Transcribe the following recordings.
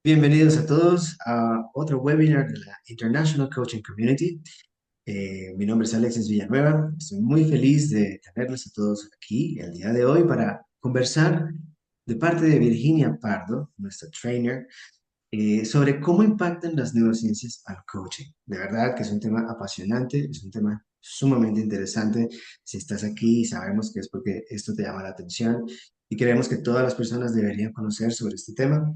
Bienvenidos a todos a otro webinar de la International Coaching Community. Mi nombre es Alexis Villanueva. Estoy muy feliz de tenerlos a todos aquí el día de hoy para conversar de parte de Virginia Pardo, nuestra trainer, sobre cómo impactan las neurociencias al coaching. De verdad que es un tema apasionante, es un tema sumamente interesante. Si estás aquí, sabemos que es porque esto te llama la atención y creemos que todas las personas deberían conocer sobre este tema.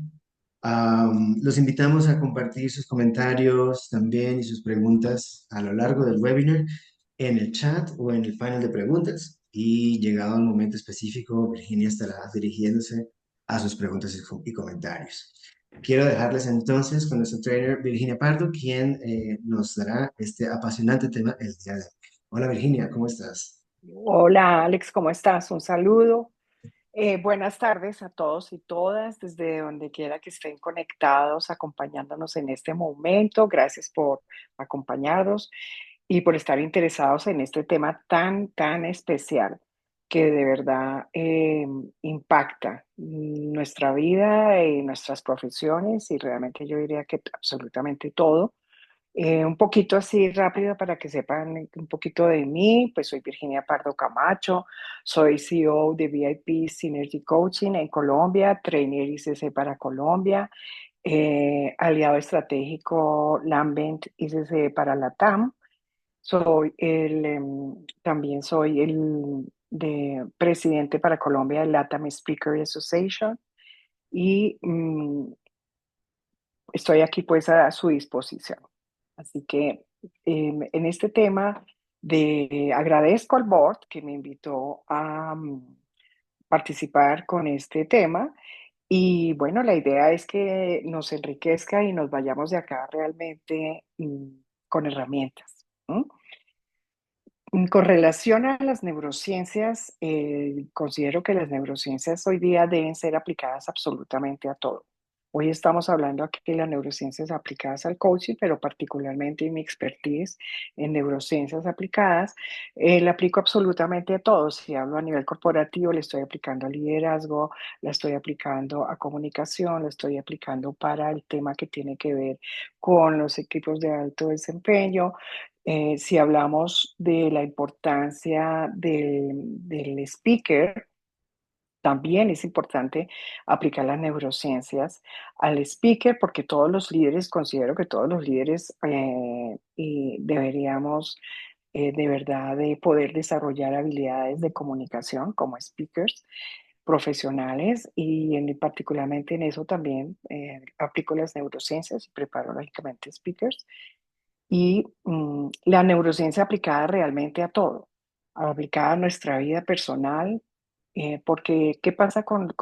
Los invitamos a compartir sus comentarios también y sus preguntas a lo largo del webinar en el chat o en el panel de preguntas. Y llegado al momento específico, Virginia estará dirigiéndose a sus preguntas y comentarios. Quiero dejarles entonces con nuestro trainer Virginia Pardo, quien nos dará este apasionante tema el día de hoy. Hola Virginia, ¿cómo estás? Hola Alex, ¿cómo estás? Un saludo. Buenas tardes a todos y todas, desde donde quiera que estén conectados, acompañándonos en este momento. Gracias por acompañarnos y por estar interesados en este tema tan especial que de verdad impacta nuestra vida y nuestras profesiones y realmente yo diría que absolutamente todo. Un poquito así rápido para que sepan un poquito de mí, pues soy Virginia Pardo Camacho, soy CEO de VIP Synergy Coaching en Colombia, Trainer ICC para Colombia, aliado estratégico Lambent ICC para Latam, también soy el presidente para Colombia de Latam Speaker Association y estoy aquí pues a su disposición. Así que en este tema agradezco al board que me invitó a participar con este tema y bueno, la idea es que nos enriquezca y nos vayamos de acá realmente con herramientas. ¿M? Con relación a las neurociencias, considero que las neurociencias hoy día deben ser aplicadas absolutamente a todo. Hoy estamos hablando aquí de las neurociencias aplicadas al coaching, pero particularmente en mi expertise en neurociencias aplicadas, la aplico absolutamente a todo. Si hablo a nivel corporativo, le estoy aplicando a liderazgo, la estoy aplicando a comunicación, la estoy aplicando para el tema que tiene que ver con los equipos de alto desempeño. Si hablamos de la importancia del speaker, también es importante aplicar las neurociencias al speaker porque todos los líderes, considero que todos los líderes y deberíamos de verdad de poder desarrollar habilidades de comunicación como speakers profesionales y particularmente en eso también aplico las neurociencias y preparo lógicamente speakers y la neurociencia aplicada realmente a todo, aplicada a nuestra vida personal, porque ¿qué pasa con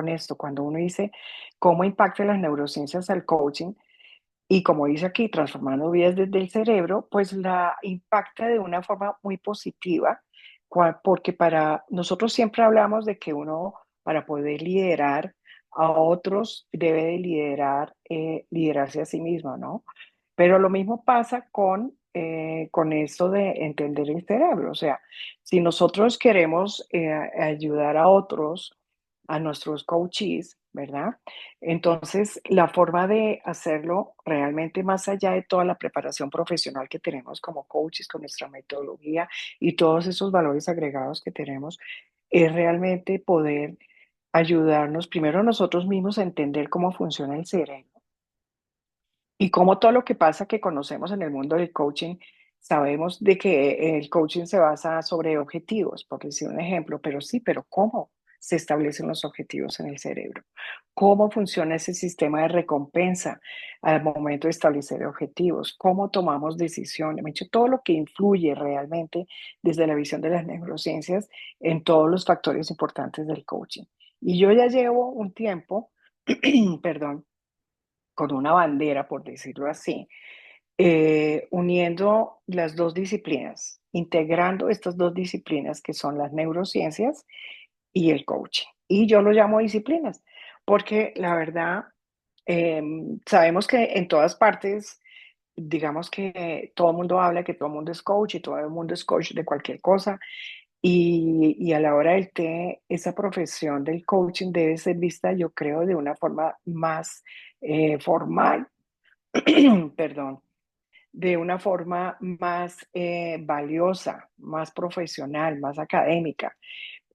esto? Cuando uno dice cómo impacta las neurociencias al coaching y como dice aquí, transformando vidas desde el cerebro, pues la impacta de una forma muy positiva, porque para nosotros siempre hablamos de que uno para poder liderar a otros debe de liderarse a sí mismo, ¿no? Pero lo mismo pasa con eso de entender el cerebro. O sea, si nosotros queremos ayudar a otros, a nuestros coaches, ¿verdad? Entonces, la forma de hacerlo realmente más allá de toda la preparación profesional que tenemos como coaches, con nuestra metodología y todos esos valores agregados que tenemos, es realmente poder ayudarnos primero nosotros mismos a entender cómo funciona el cerebro y como todo lo que pasa que conocemos en el mundo del coaching, sabemos de que el coaching se basa sobre objetivos, por decir un ejemplo, pero sí, pero ¿cómo se establecen los objetivos en el cerebro? ¿Cómo funciona ese sistema de recompensa al momento de establecer objetivos? ¿Cómo tomamos decisiones? Me he dicho todo lo que influye realmente desde la visión de las neurociencias en todos los factores importantes del coaching. Y yo ya llevo un tiempo, perdón, con una bandera, por decirlo así, uniendo las dos disciplinas, integrando estas dos disciplinas que son las neurociencias y el coaching. Y yo lo llamo disciplinas, porque la verdad, sabemos que en todas partes, digamos que todo el mundo habla que todo el mundo es coach y todo el mundo es coach de cualquier cosa, Y a la hora del té, esa profesión del coaching debe ser vista, yo creo, de una forma más formal, perdón, de una forma más valiosa, más profesional, más académica.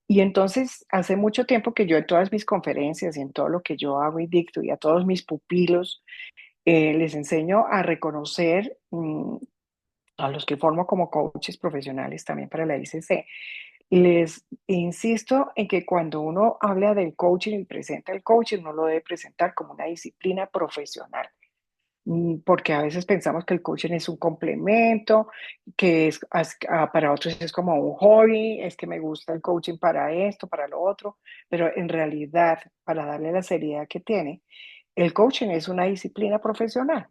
Y entonces, hace mucho tiempo que yo en todas mis conferencias y en todo lo que yo hago y dicto y a todos mis pupilos, les enseño a reconocer, a los que formo como coaches profesionales también para la ICC, les insisto en que cuando uno habla del coaching y presenta el coaching, no lo debe presentar como una disciplina profesional, porque a veces pensamos que el coaching es un complemento, que para otros es como un hobby, es que me gusta el coaching para esto, para lo otro, pero en realidad, para darle la seriedad que tiene, el coaching es una disciplina profesional.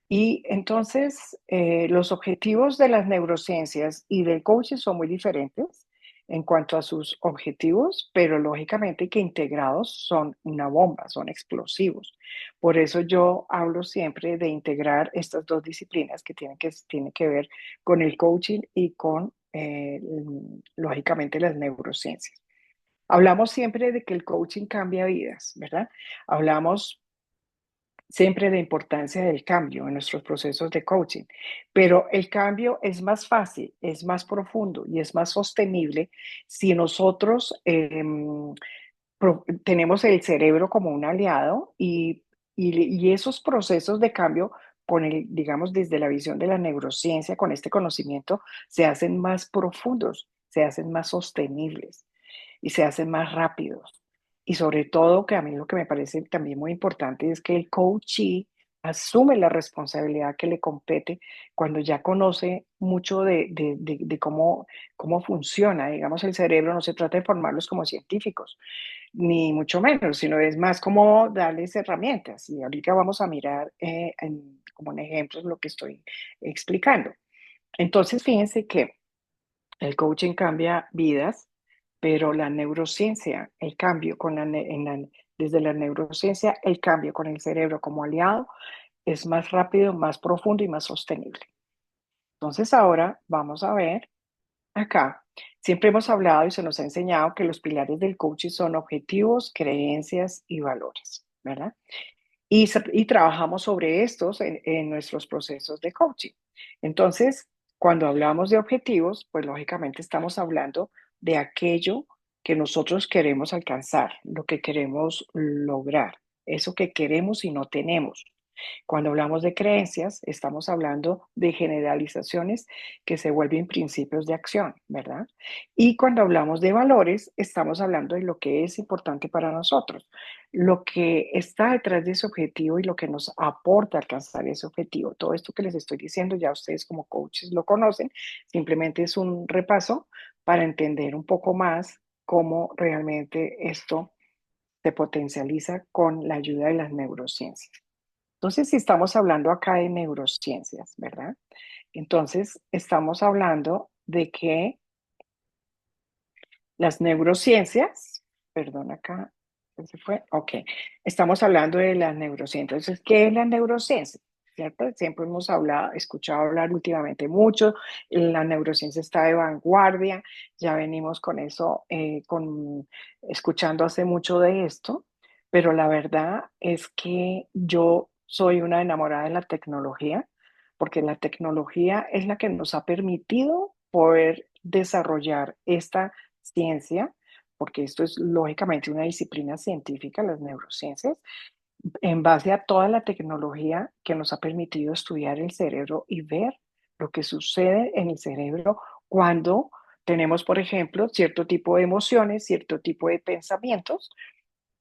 Y entonces, los objetivos de las neurociencias y del coaching son muy diferentes en cuanto a sus objetivos, pero lógicamente que integrados son una bomba, son explosivos. Por eso yo hablo siempre de integrar estas dos disciplinas que tienen que ver con el coaching y con, lógicamente, las neurociencias. Hablamos siempre de que el coaching cambia vidas, ¿verdad? Hablamos siempre la importancia del cambio en nuestros procesos de coaching, pero el cambio es más fácil, es más profundo y es más sostenible si nosotros tenemos el cerebro como un aliado y esos procesos de cambio con el, digamos, desde la visión de la neurociencia, con este conocimiento, se hacen más profundos, se hacen más sostenibles y se hacen más rápidos. Y sobre todo, que a mí lo que me parece también muy importante es que el coachee asume la responsabilidad que le compete cuando ya conoce mucho de cómo funciona, digamos, el cerebro. No se trata de formarlos como científicos, ni mucho menos, sino es más como darles herramientas. Y ahorita vamos a mirar como en ejemplos lo que estoy explicando. Entonces, fíjense que el coaching cambia vidas, pero la neurociencia, el cambio desde la neurociencia, el cambio con el cerebro como aliado es más rápido, más profundo y más sostenible. Entonces ahora vamos a ver acá. Siempre hemos hablado y se nos ha enseñado que los pilares del coaching son objetivos, creencias y valores, ¿verdad? Y trabajamos sobre estos en nuestros procesos de coaching. Entonces, cuando hablamos de objetivos, pues lógicamente estamos hablando de aquello que nosotros queremos alcanzar, lo que queremos lograr, eso que queremos y no tenemos. Cuando hablamos de creencias, estamos hablando de generalizaciones que se vuelven principios de acción, ¿verdad? Y cuando hablamos de valores, estamos hablando de lo que es importante para nosotros, lo que está detrás de ese objetivo y lo que nos aporta alcanzar ese objetivo. Todo esto que les estoy diciendo, ya ustedes como coaches lo conocen, simplemente es un repaso para entender un poco más cómo realmente esto se potencializa con la ayuda de las neurociencias. Entonces, si estamos hablando acá de neurociencias, ¿verdad? Entonces, estamos hablando de que las neurociencias, perdón, acá se fue, ok, estamos hablando de las neurociencias. Entonces, ¿qué es la neurociencia? ¿Cierto? Siempre hemos hablado, escuchado hablar últimamente mucho, la neurociencia está de vanguardia, ya venimos con eso, escuchando hace mucho de esto, pero la verdad es que yo soy una enamorada de la tecnología, porque la tecnología es la que nos ha permitido poder desarrollar esta ciencia, porque esto es lógicamente una disciplina científica, las neurociencias, en base a toda la tecnología que nos ha permitido estudiar el cerebro y ver lo que sucede en el cerebro cuando tenemos, por ejemplo, cierto tipo de emociones, cierto tipo de pensamientos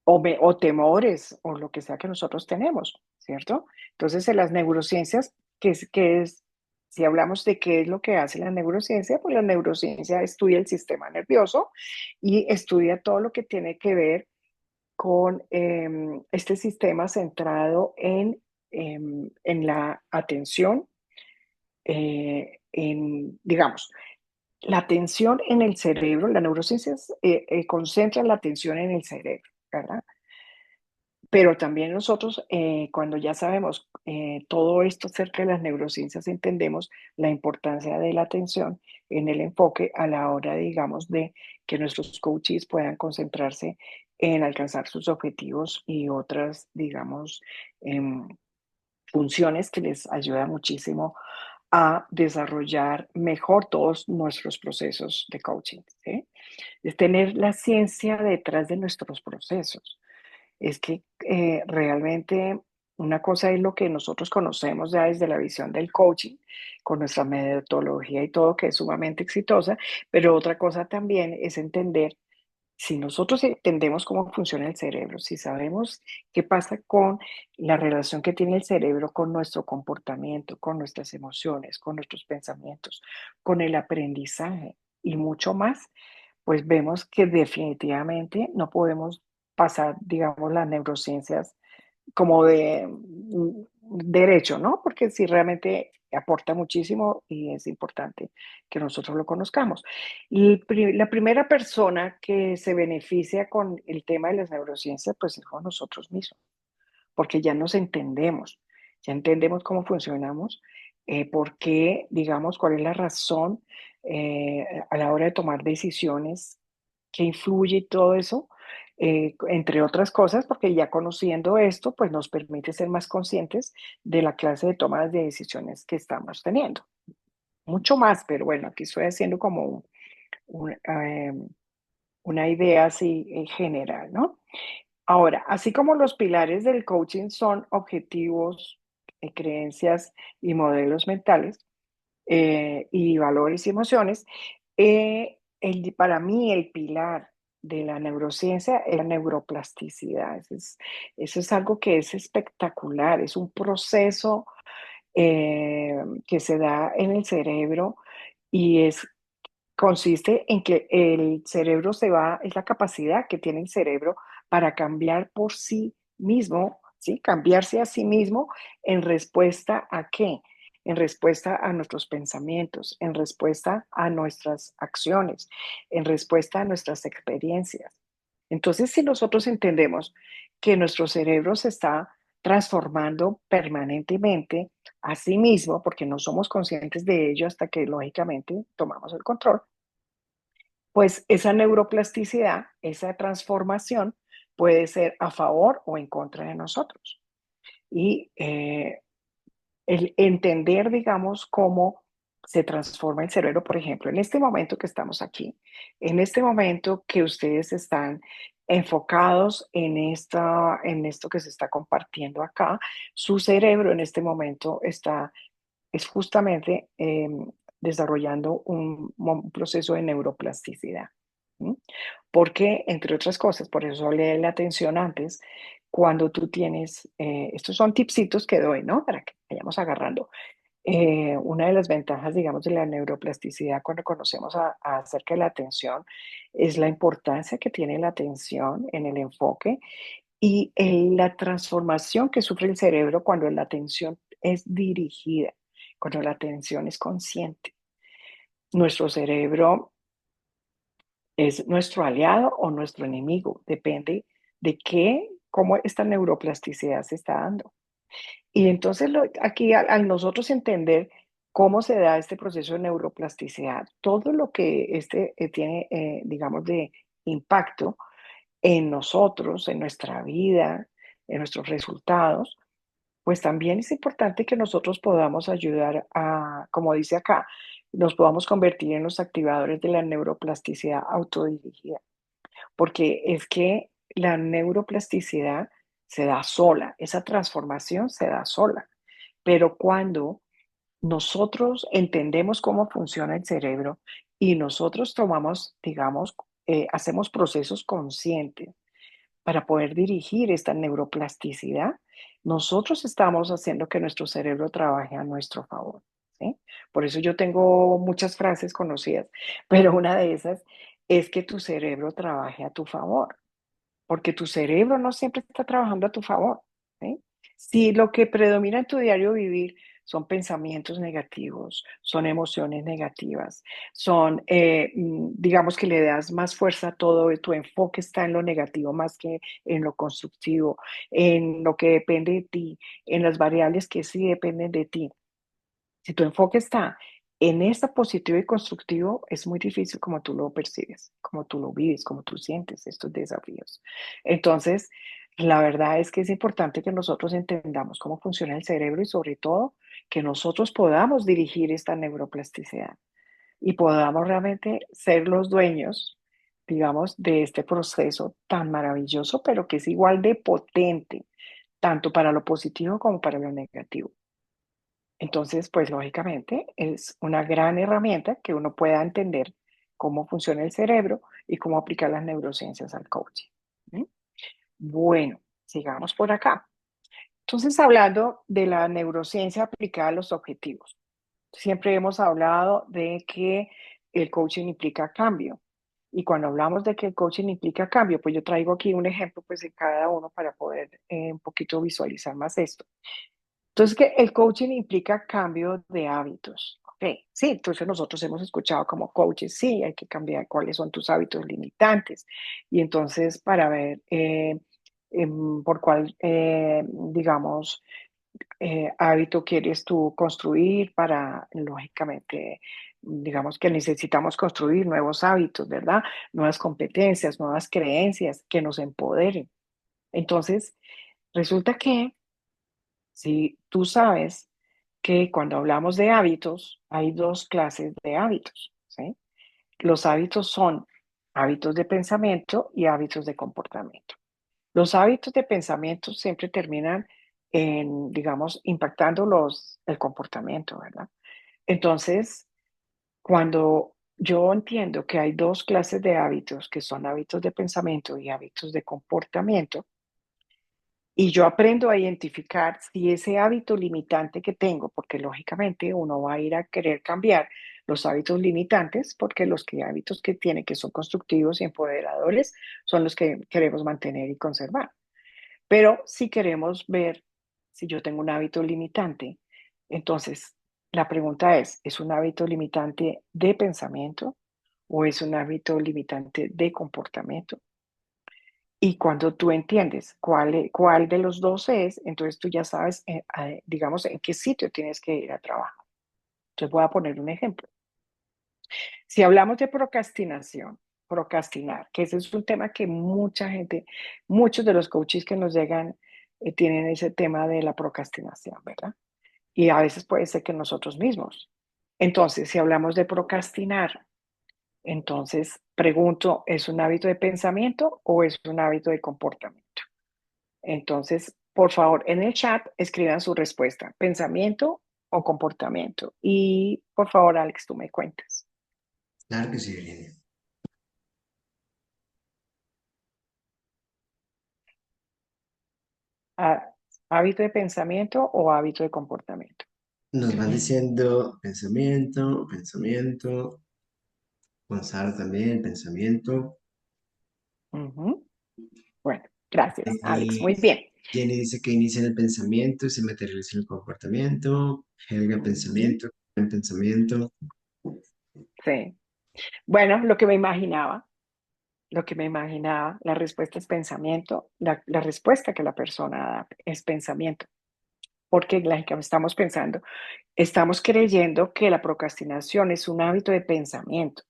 o temores o lo que sea que nosotros tenemos, ¿cierto? Entonces, en las neurociencias, si hablamos de qué es lo que hace la neurociencia, pues la neurociencia estudia el sistema nervioso y estudia todo lo que tiene que ver con este sistema centrado en la atención, digamos, la atención en el cerebro. La neurociencia concentra la atención en el cerebro, ¿verdad? Pero también nosotros, cuando ya sabemos todo esto acerca de las neurociencias entendemos la importancia de la atención en el enfoque a la hora, digamos, de que nuestros coaches puedan concentrarse en alcanzar sus objetivos y otras, digamos, em, funciones que les ayuda muchísimo a desarrollar mejor todos nuestros procesos de coaching, ¿sí? Es tener la ciencia detrás de nuestros procesos. Es que realmente una cosa es lo que nosotros conocemos ya desde la visión del coaching, con nuestra metodología y todo, que es sumamente exitosa, pero otra cosa también es entender si nosotros entendemos cómo funciona el cerebro, si sabemos qué pasa con la relación que tiene el cerebro con nuestro comportamiento, con nuestras emociones, con nuestros pensamientos, con el aprendizaje y mucho más, pues vemos que definitivamente no podemos pasar, digamos, las neurociencias como de derecho, ¿no? Porque sí realmente aporta muchísimo y es importante que nosotros lo conozcamos. La primera persona que se beneficia con el tema de las neurociencias, pues es con nosotros mismos, porque ya entendemos cómo funcionamos, por qué, digamos, cuál es la razón a la hora de tomar decisiones, qué influye y todo eso, entre otras cosas, porque ya conociendo esto, pues nos permite ser más conscientes de la clase de tomas de decisiones que estamos teniendo. Mucho más, pero bueno, aquí estoy haciendo como un, una idea así en general, ¿no? Ahora, así como los pilares del coaching son objetivos, creencias y modelos mentales, y valores y emociones, para mí el pilar de la neurociencia es la neuroplasticidad. Eso es algo que es espectacular, es un proceso que se da en el cerebro y consiste en que el cerebro es la capacidad que tiene el cerebro para cambiar por sí mismo, ¿sí? Cambiarse a sí mismo en respuesta a qué? En respuesta a nuestros pensamientos, en respuesta a nuestras acciones, en respuesta a nuestras experiencias. Entonces, si nosotros entendemos que nuestro cerebro se está transformando permanentemente a sí mismo, porque no somos conscientes de ello hasta que lógicamente tomamos el control, pues esa neuroplasticidad, esa transformación puede ser a favor o en contra de nosotros. Y el entender, digamos, cómo se transforma el cerebro, por ejemplo, en este momento que estamos aquí, en este momento que ustedes están enfocados en esto que se está compartiendo acá, su cerebro en este momento es justamente desarrollando un proceso de neuroplasticidad. ¿Mm? Porque, entre otras cosas, por eso hablé de la atención antes, cuando tú tienes, estos son tipsitos que doy, ¿no? Para que vayamos agarrando. Una de las ventajas, digamos, de la neuroplasticidad cuando conocemos acerca de la atención es la importancia que tiene la atención en el enfoque y en la transformación que sufre el cerebro cuando la atención es dirigida, cuando la atención es consciente. Nuestro cerebro es nuestro aliado o nuestro enemigo, depende de cómo esta neuroplasticidad se está dando. Y entonces aquí al nosotros entender cómo se da este proceso de neuroplasticidad, todo lo que tiene, digamos, de impacto en nosotros, en nuestra vida, en nuestros resultados, pues también es importante que nosotros podamos ayudar a, como dice acá, nos podamos convertir en los activadores de la neuroplasticidad autodirigida, porque es que la neuroplasticidad se da sola, esa transformación se da sola, pero cuando nosotros entendemos cómo funciona el cerebro y nosotros tomamos, digamos, hacemos procesos conscientes para poder dirigir esta neuroplasticidad, nosotros estamos haciendo que nuestro cerebro trabaje a nuestro favor, ¿sí? Por eso yo tengo muchas frases conocidas, pero una de esas es que tu cerebro trabaje a tu favor, porque tu cerebro no siempre está trabajando a tu favor, ¿sí? Si lo que predomina en tu diario vivir son pensamientos negativos, son emociones negativas, son, digamos que le das más fuerza a todo, y tu enfoque está en lo negativo más que en lo constructivo, en lo que depende de ti, en las variables que sí dependen de ti. Si tu enfoque está en esta positivo y constructivo, es muy difícil como tú lo percibes, como tú lo vives, como tú sientes estos desafíos. Entonces, la verdad es que es importante que nosotros entendamos cómo funciona el cerebro y sobre todo que nosotros podamos dirigir esta neuroplasticidad y podamos realmente ser los dueños, digamos, de este proceso tan maravilloso, pero que es igual de potente, tanto para lo positivo como para lo negativo. Entonces, pues lógicamente es una gran herramienta que uno pueda entender cómo funciona el cerebro y cómo aplicar las neurociencias al coaching. ¿Mm? Bueno, sigamos por acá. Entonces, hablando de la neurociencia aplicada a los objetivos, siempre hemos hablado de que el coaching implica cambio. Y cuando hablamos de que el coaching implica cambio, pues yo traigo aquí un ejemplo pues de cada uno para poder un poquito visualizar más esto. Entonces, que el coaching implica cambio de hábitos. Ok, sí, entonces nosotros hemos escuchado como coaches, sí, hay que cambiar cuáles son tus hábitos limitantes. Y entonces, para ver por cuál, digamos, hábito quieres tú construir para, lógicamente, digamos que necesitamos construir nuevos hábitos, ¿verdad? Nuevas competencias, nuevas creencias que nos empoderen. Entonces, resulta que si tú sabes que cuando hablamos de hábitos, hay dos clases de hábitos, ¿sí? Los hábitos son hábitos de pensamiento y hábitos de comportamiento. Los hábitos de pensamiento siempre terminan en, digamos, impactando el comportamiento, ¿verdad? Entonces, cuando yo entiendo que hay dos clases de hábitos, que son hábitos de pensamiento y hábitos de comportamiento, y yo aprendo a identificar si ese hábito limitante que tengo, porque lógicamente uno va a ir a querer cambiar los hábitos limitantes, porque hábitos que tiene que son constructivos y empoderadores son los que queremos mantener y conservar. Pero si queremos ver si yo tengo un hábito limitante, entonces la pregunta es un hábito limitante de pensamiento o es un hábito limitante de comportamiento? Y cuando tú entiendes cuál de los dos es, entonces tú ya sabes, digamos, en qué sitio tienes que ir a trabajar. Entonces voy a poner un ejemplo. Si hablamos de procrastinar, que ese es un tema que mucha gente, muchos de los coaches que nos llegan tienen ese tema de la procrastinación, ¿verdad? Y a veces puede ser que nosotros mismos. Entonces, si hablamos de procrastinar, entonces pregunto, ¿es un hábito de pensamiento o es un hábito de comportamiento? Entonces, por favor, en el chat escriban su respuesta, pensamiento o comportamiento. Y por favor, Alex, tú me cuentas. Claro que sí, Virginia. Ah, ¿hábito de pensamiento o hábito de comportamiento? Nos van diciendo pensamiento, pensamiento, Gonzalo también, pensamiento. Ujú. Bueno, gracias, Alex. Y Muy bien. Jenny dice que inicia en el pensamiento y se materializa en el comportamiento. Helga, Ujú. pensamiento, el pensamiento. Sí. Bueno, lo que me imaginaba, la respuesta es pensamiento, la respuesta que la persona da es pensamiento, porque la que estamos pensando, estamos creyendo que la procrastinación es un hábito de pensamiento,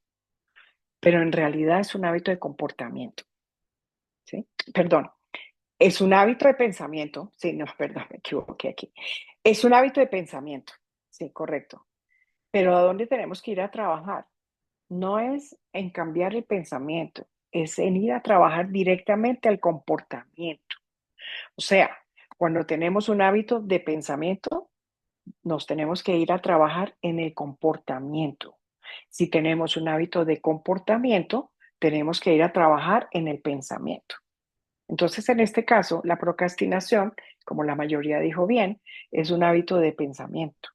pero en realidad es un hábito de comportamiento, ¿sí? Perdón, es un hábito de pensamiento, sí, no, perdón, me equivoqué aquí. Es un hábito de pensamiento, sí, correcto. Pero ¿a dónde tenemos que ir a trabajar? No es en cambiar el pensamiento, es en ir a trabajar directamente al comportamiento. O sea, cuando tenemos un hábito de pensamiento, nos tenemos que ir a trabajar en el comportamiento. Si tenemos un hábito de comportamiento, tenemos que ir a trabajar en el pensamiento. Entonces, en este caso, la procrastinación, como la mayoría dijo bien, es un hábito de pensamiento.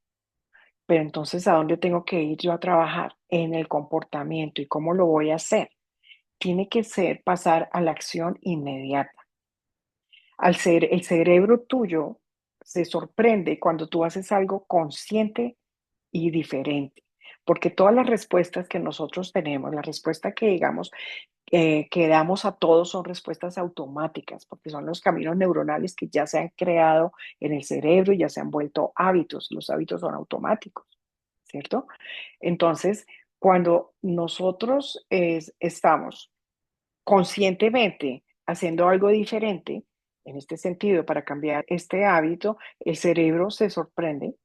Pero entonces, ¿a dónde tengo que ir yo a trabajar? En el comportamiento. ¿Y cómo lo voy a hacer? Tiene que ser pasar a la acción inmediata. Al ser el cerebro tuyo, se sorprende cuando tú haces algo consciente y diferente. Porque todas las respuestas que nosotros tenemos, la respuesta que digamos que damos a todos son respuestas automáticas, porque son los caminos neuronales que ya se han creado en el cerebro y ya se han vuelto hábitos. Los hábitos son automáticos, ¿cierto? Entonces, cuando nosotros estamos conscientemente haciendo algo diferente, en este sentido, para cambiar este hábito, el cerebro se sorprende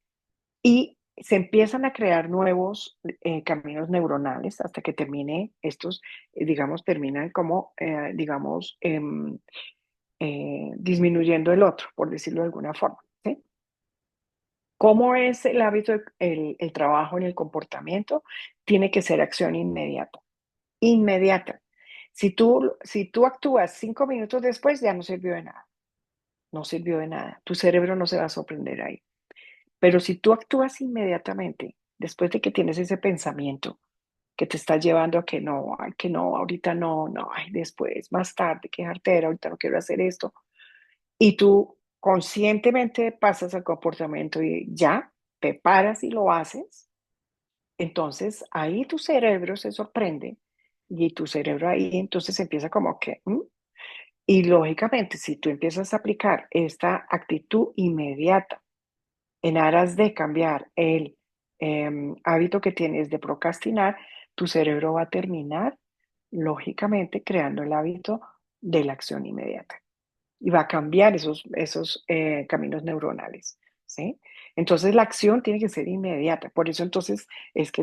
y se empiezan a crear nuevos caminos neuronales hasta que termine estos, digamos, terminan como, digamos, disminuyendo el otro, por decirlo de alguna forma. ¿Sí? ¿Cómo es el hábito, el trabajo en el comportamiento? Tiene que ser acción inmediata, inmediata. Si tú actúas 5 minutos después, ya no sirvió de nada, no sirvió de nada. Tu cerebro no se va a sorprender ahí. Pero si tú actúas inmediatamente, después de que tienes ese pensamiento que te está llevando a que no, ay, que no, ahorita no, no, ay, después, más tarde, qué jartera, ahorita no quiero hacer esto, y tú conscientemente pasas al comportamiento y ya te paras y lo haces, entonces ahí tu cerebro se sorprende y tu cerebro ahí entonces empieza como que, y lógicamente si tú empiezas a aplicar esta actitud inmediata en aras de cambiar el hábito que tienes de procrastinar, tu cerebro va a terminar, lógicamente, creando el hábito de la acción inmediata y va a cambiar esos caminos neuronales, ¿sí? Entonces, la acción tiene que ser inmediata. Por eso, entonces, es que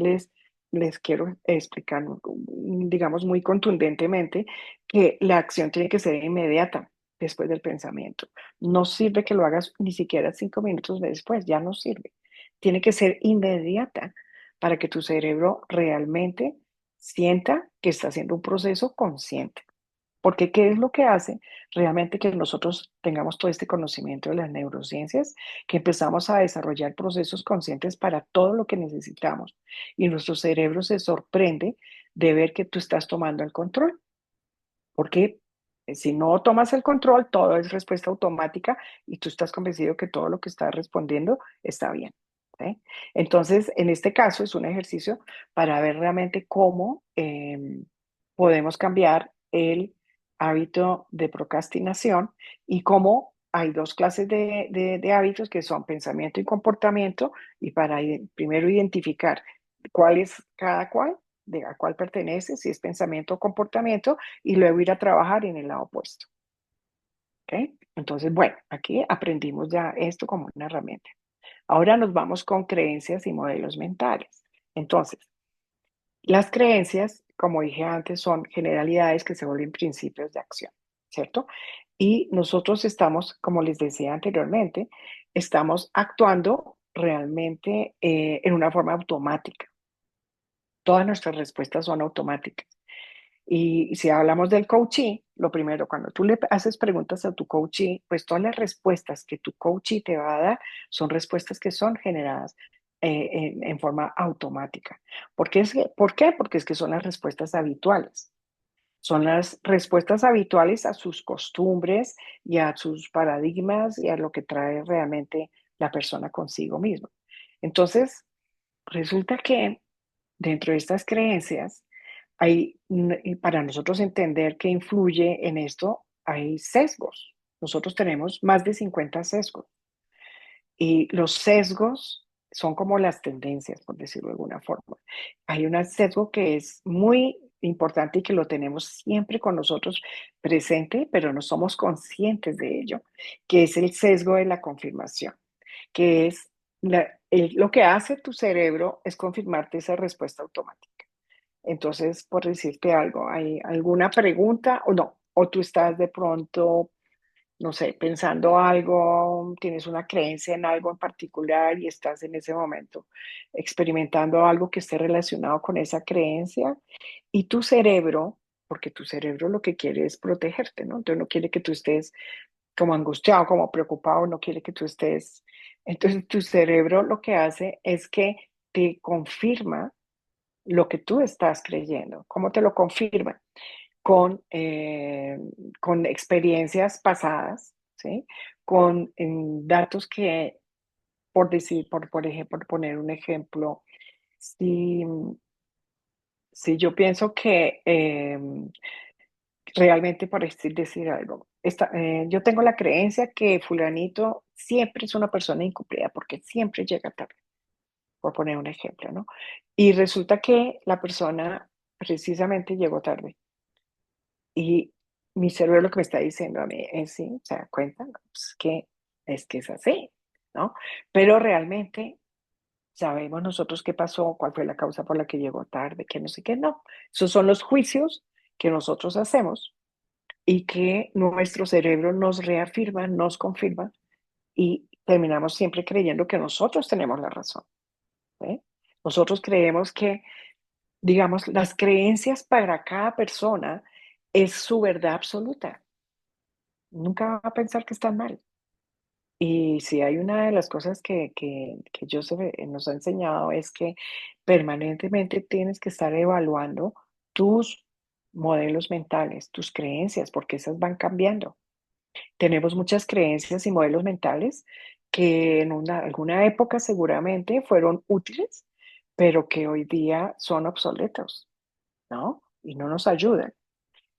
les quiero explicar, digamos, muy contundentemente que la acción tiene que ser inmediata después del pensamiento. No sirve que lo hagas ni siquiera 5 minutos después, ya no sirve. Tiene que ser inmediata para que tu cerebro realmente sienta que está haciendo un proceso consciente. Porque ¿qué es lo que hace realmente que nosotros tengamos todo este conocimiento de las neurociencias? Que empezamos a desarrollar procesos conscientes para todo lo que necesitamos. Y nuestro cerebro se sorprende de ver que tú estás tomando el control. Porque si no tomas el control, todo es respuesta automática y tú estás convencido que todo lo que estás respondiendo está bien. ¿Sí? Entonces, en este caso es un ejercicio para ver realmente cómo podemos cambiar el hábito de procrastinación y cómo hay dos clases de hábitos que son pensamiento y comportamiento y para primero identificar cuál es cada cual, de a cuál pertenece, si es pensamiento o comportamiento, y luego ir a trabajar en el lado opuesto. ¿Ok? Entonces, bueno, aquí aprendimos ya esto como una herramienta. Ahora nos vamos con creencias y modelos mentales. Entonces, las creencias, como dije antes, son generalidades que se vuelven principios de acción, ¿cierto? Y nosotros estamos, como les decía anteriormente, estamos actuando realmente en una forma automática. Todas nuestras respuestas son automáticas. Y si hablamos del coaching, lo primero, cuando tú le haces preguntas a tu coachee, pues todas las respuestas que tu coachee te va a dar son respuestas que son generadas en forma automática. ¿Por qué? Porque es que son las respuestas habituales. Son las respuestas habituales a sus costumbres y a sus paradigmas y a lo que trae realmente la persona consigo misma. Entonces, resulta que dentro de estas creencias, y para nosotros entender qué influye en esto, hay sesgos. Nosotros tenemos más de 50 sesgos. Y los sesgos son como las tendencias, por decirlo de alguna forma. Hay un sesgo que es muy importante y que lo tenemos siempre con nosotros presente, pero no somos conscientes de ello, que es el sesgo de la confirmación, que es lo que hace tu cerebro es confirmarte esa respuesta automática. Entonces, por decirte algo, ¿hay alguna pregunta o no? O tú estás de pronto, no sé, pensando algo, tienes una creencia en algo en particular y estás en ese momento experimentando algo que esté relacionado con esa creencia y tu cerebro, porque tu cerebro lo que quiere es protegerte, ¿no? Entonces no quiere que tú estés como angustiado, como preocupado, no quiere que tú estés. Entonces tu cerebro lo que hace es que te confirma lo que tú estás creyendo. ¿Cómo te lo confirma? Con, con experiencias pasadas, ¿sí? con datos que, por decir, por ejemplo, por poner un ejemplo, si, si yo pienso que realmente, por decir algo, yo tengo la creencia que fulanito siempre es una persona incumplida porque siempre llega tarde, por poner un ejemplo, ¿no? Y resulta que la persona precisamente llegó tarde. Y mi cerebro lo que me está diciendo a mí es sí, ¿se da cuenta? No, pues es que es así, ¿no? Pero realmente sabemos nosotros qué pasó, cuál fue la causa por la que llegó tarde, que no sé qué, no. Esos son los juicios que nosotros hacemos y que nuestro cerebro nos reafirma, nos confirma y terminamos siempre creyendo que nosotros tenemos la razón. ¿Eh? Nosotros creemos que, digamos, las creencias para cada persona es su verdad absoluta. Nunca va a pensar que están mal. Y si hay una de las cosas que nos ha enseñado es que permanentemente tienes que estar evaluando tus modelos mentales, tus creencias, porque esas van cambiando. Tenemos muchas creencias y modelos mentales que en alguna época seguramente fueron útiles, pero que hoy día son obsoletos, ¿no? Y no nos ayudan.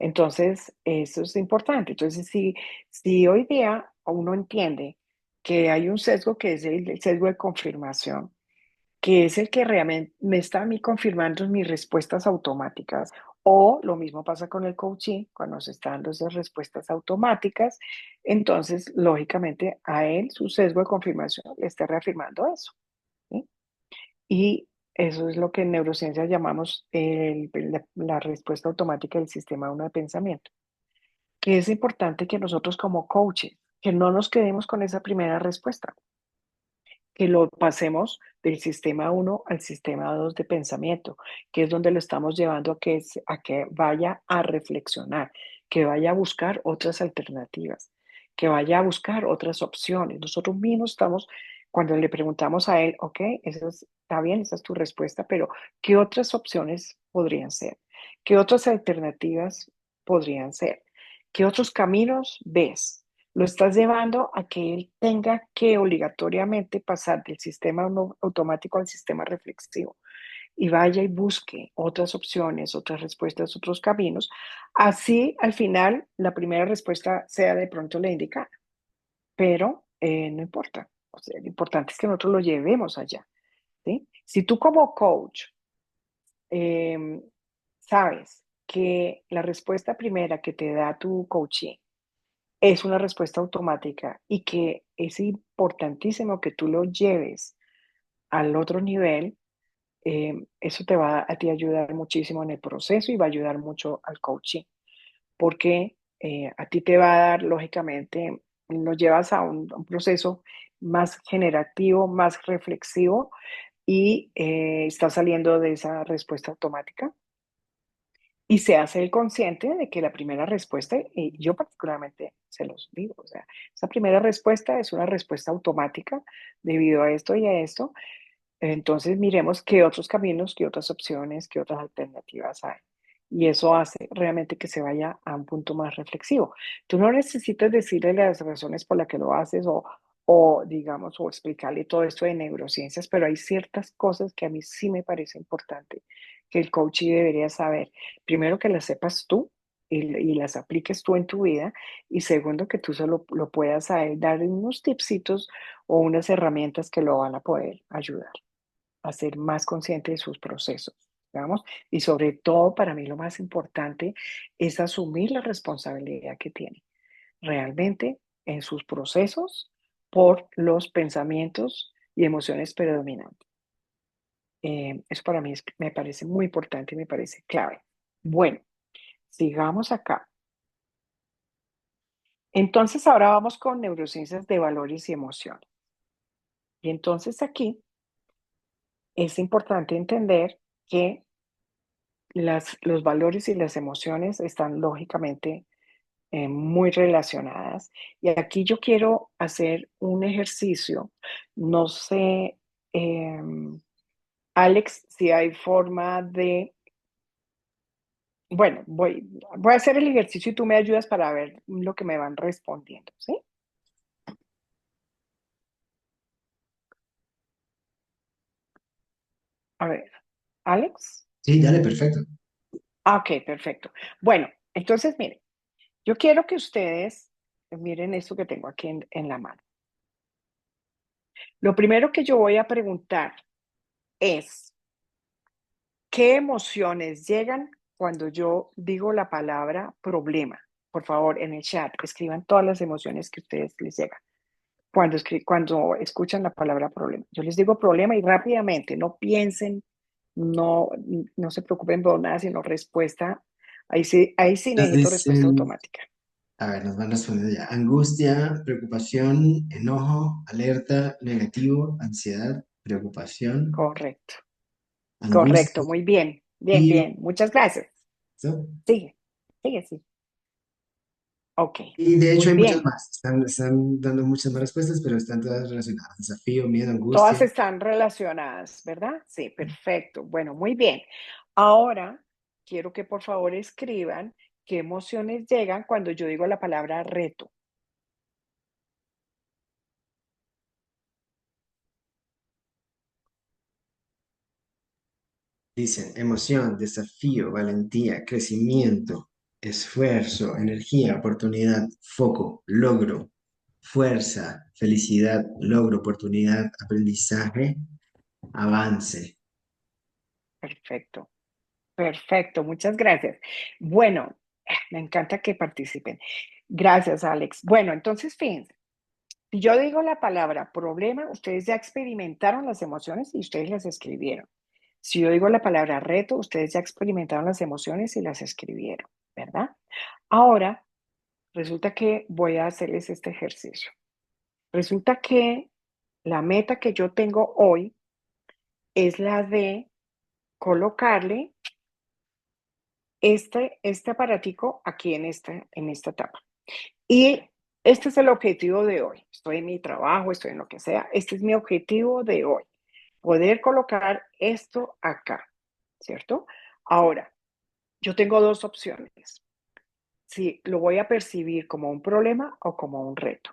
Entonces, eso es importante. Entonces, si hoy día uno entiende que hay un sesgo que es el sesgo de confirmación, que es el que realmente me está a mí confirmando mis respuestas automáticas, o lo mismo pasa con el coaching, cuando nos está dando esas respuestas automáticas, entonces, lógicamente, a él su sesgo de confirmación le está reafirmando eso. ¿Sí? Y eso es lo que en neurociencia llamamos la respuesta automática del sistema 1 de pensamiento, que es importante que nosotros como coaches, que no nos quedemos con esa primera respuesta, que lo pasemos del sistema 1 al sistema 2 de pensamiento, que es donde lo estamos llevando a que vaya a reflexionar, que vaya a buscar otras alternativas, que vaya a buscar otras opciones. Nosotros mismos estamos, cuando le preguntamos a él, ok, está bien, esa es tu respuesta, pero ¿qué otras opciones podrían ser? ¿Qué otras alternativas podrían ser? ¿Qué otros caminos ves? Lo estás llevando a que él tenga que obligatoriamente pasar del sistema automático al sistema reflexivo y vaya y busque otras opciones, otras respuestas, otros caminos. Así, al final, la primera respuesta sea de pronto la indicada, pero no importa. O sea, lo importante es que nosotros lo llevemos allá. ¿Sí? Si tú como coach em, sabes que la respuesta primera que te da tu coaching es una respuesta automática y que es importantísimo que tú lo lleves al otro nivel, eso te va a ti ayudar muchísimo en el proceso y va a ayudar mucho al coaching, porque a ti te va a dar, lógicamente, lo llevas a un proceso más generativo, más reflexivo y estás saliendo de esa respuesta automática y se hace el consciente de que la primera respuesta, y yo particularmente se los digo, o sea, esa primera respuesta es una respuesta automática debido a esto y a esto. Entonces miremos qué otros caminos, qué otras opciones, qué otras alternativas hay. Y eso hace realmente que se vaya a un punto más reflexivo. Tú no necesitas decirle las razones por las que lo haces o digamos, o explicarle todo esto de neurociencias, pero hay ciertas cosas que a mí sí me parece importante que el coach debería saber. Primero, que las sepas tú y las apliques tú en tu vida. Y segundo, que tú solo lo puedas a él dar unos tipsitos o unas herramientas que lo van a poder ayudar a ser más consciente de sus procesos, digamos, y sobre todo para mí lo más importante es asumir la responsabilidad que tiene realmente en sus procesos por los pensamientos y emociones predominantes. Eso para mí me parece muy importante y me parece clave. Bueno, sigamos acá. Entonces ahora vamos con neurociencias de valores y emociones. Y entonces aquí es importante entender que los valores y las emociones están lógicamente muy relacionadas. Y aquí yo quiero hacer un ejercicio. No sé, Alex, si hay forma de... Bueno, voy a hacer el ejercicio y tú me ayudas para ver lo que me van respondiendo, ¿sí? A ver, Alex. Sí, dale, perfecto. Ah, ok, perfecto. Bueno, entonces miren, yo quiero que ustedes miren esto que tengo aquí en la mano. Lo primero que yo voy a preguntar es, ¿qué emociones llegan cuando yo digo la palabra problema? Por favor, en el chat, escriban todas las emociones que a ustedes les llegan cuando escuchan la palabra problema. Yo les digo problema y rápidamente, no piensen, no, no se preocupen por nada, sino respuesta. Ahí sí Nos necesito respuesta dicen, automática. a ver, nos van respondiendo ya. Angustia, preocupación, enojo, alerta, negativo, ansiedad, preocupación, Correcto, correcto, angustia, muy bien, bien, frío. bien. Muchas gracias. ¿Listo? Sigue, sigue, sí. Ok, Y de hecho muy hay muchas bien. más. Están dando muchas más respuestas, pero están todas relacionadas. Desafío, miedo, Todas angustia. están relacionadas, ¿verdad? Sí, perfecto. Bueno, muy bien. Ahora quiero que por favor escriban qué emociones llegan cuando yo digo la palabra reto. Dicen emoción, desafío, valentía, crecimiento, esfuerzo, energía, oportunidad, foco, logro, fuerza, felicidad, logro, oportunidad, aprendizaje, avance. Perfecto, perfecto. Muchas gracias. Bueno, me encanta que participen. Gracias, Alex. Bueno, entonces fíjense, si yo digo la palabra problema, ustedes ya experimentaron las emociones y ustedes las escribieron. Si yo digo la palabra reto, ustedes ya experimentaron las emociones y las escribieron, ¿verdad? Ahora, resulta que voy a hacerles este ejercicio. Resulta que la meta que yo tengo hoy es la de colocarle este aparatico aquí en esta tapa. Y este es el objetivo de hoy. Estoy en mi trabajo, estoy en lo que sea. Este es mi objetivo de hoy. Poder colocar esto acá, ¿cierto? Ahora, yo tengo dos opciones. Si lo voy a percibir como un problema o como un reto.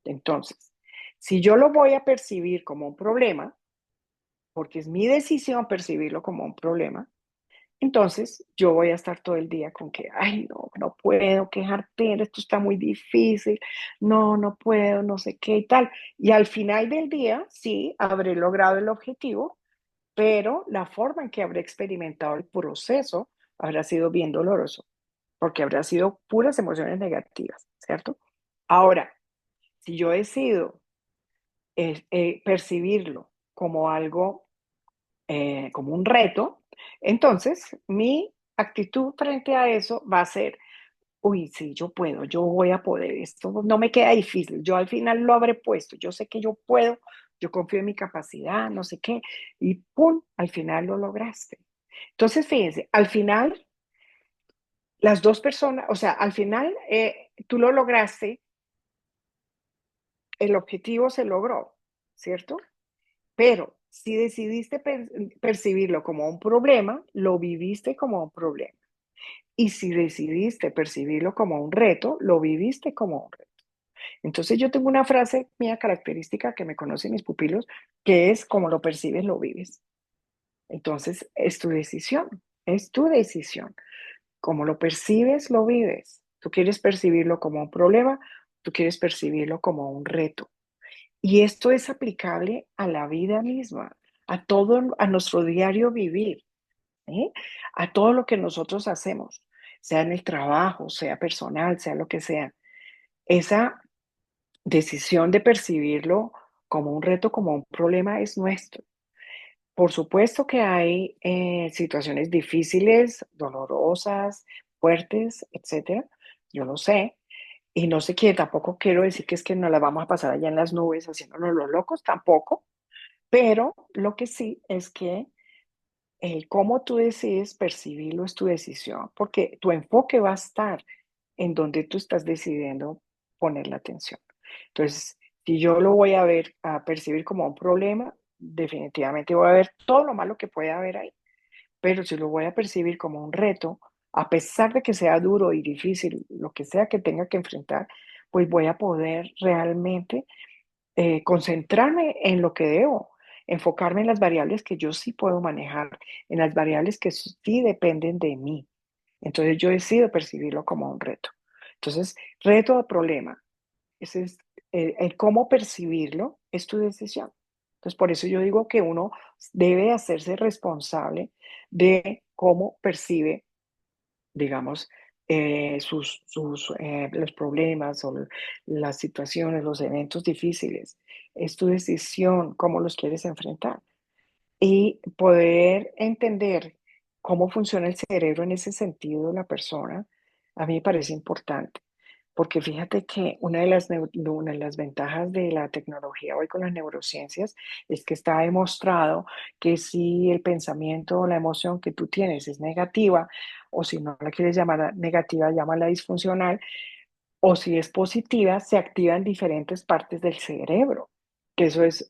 Entonces, si yo lo voy a percibir como un problema, porque es mi decisión percibirlo como un problema, entonces yo voy a estar todo el día con que, ay, no, no puedo, quejarte, esto está muy difícil, no, no puedo, no sé qué y tal. Y al final del día, sí, habré logrado el objetivo, pero la forma en que habré experimentado el proceso habrá sido bien doloroso, porque habrá sido puras emociones negativas, ¿cierto? Ahora, si yo decido percibirlo como algo, como un reto, entonces mi actitud frente a eso va a ser, uy, sí, yo puedo, yo voy a poder, esto no me queda difícil, yo al final lo habré puesto, yo sé que yo puedo, yo confío en mi capacidad, no sé qué, y ¡pum!, al final lo lograste. Entonces, fíjense, al final, las dos personas, o sea, al final tú lo lograste, el objetivo se logró, ¿cierto? Pero si decidiste percibirlo como un problema, lo viviste como un problema. Y si decidiste percibirlo como un reto, lo viviste como un reto. Entonces yo tengo una frase mía característica que me conocen mis pupilos, que es como lo percibes, lo vives. Entonces es tu decisión, es tu decisión. Como lo percibes, lo vives. Tú quieres percibirlo como un problema, tú quieres percibirlo como un reto. Y esto es aplicable a la vida misma, a todo, a nuestro diario vivir, ¿sí? A todo lo que nosotros hacemos, sea en el trabajo, sea personal, sea lo que sea. Esa decisión de percibirlo como un reto, como un problema, es nuestro. Por supuesto que hay situaciones difíciles, dolorosas, fuertes, etcétera. Yo lo sé. Y no sé qué, tampoco quiero decir que es que nos la vamos a pasar allá en las nubes haciéndonos los locos, tampoco. Pero lo que sí es que el cómo tú decides percibirlo es tu decisión, porque tu enfoque va a estar en donde tú estás decidiendo poner la atención. Entonces, si yo lo voy a ver, a percibir como un problema, definitivamente voy a ver todo lo malo que puede haber ahí. Pero si lo voy a percibir como un reto, a pesar de que sea duro y difícil, lo que sea que tenga que enfrentar, pues voy a poder realmente concentrarme en lo que debo, enfocarme en las variables que yo sí puedo manejar, en las variables que sí dependen de mí. Entonces yo decido percibirlo como un reto. Entonces, reto o problema, ese es, el cómo percibirlo es tu decisión. Entonces, por eso yo digo que uno debe hacerse responsable de cómo percibe, digamos, los problemas o las situaciones, los eventos difíciles. Es tu decisión cómo los quieres enfrentar y poder entender cómo funciona el cerebro en ese sentido de la persona, a mí me parece importante. Porque fíjate que una de las ventajas de la tecnología hoy con las neurociencias es que está demostrado que si el pensamiento o la emoción que tú tienes es negativa, o si no la quieres llamar negativa, llámala disfuncional, o si es positiva, se activa en diferentes partes del cerebro, que eso es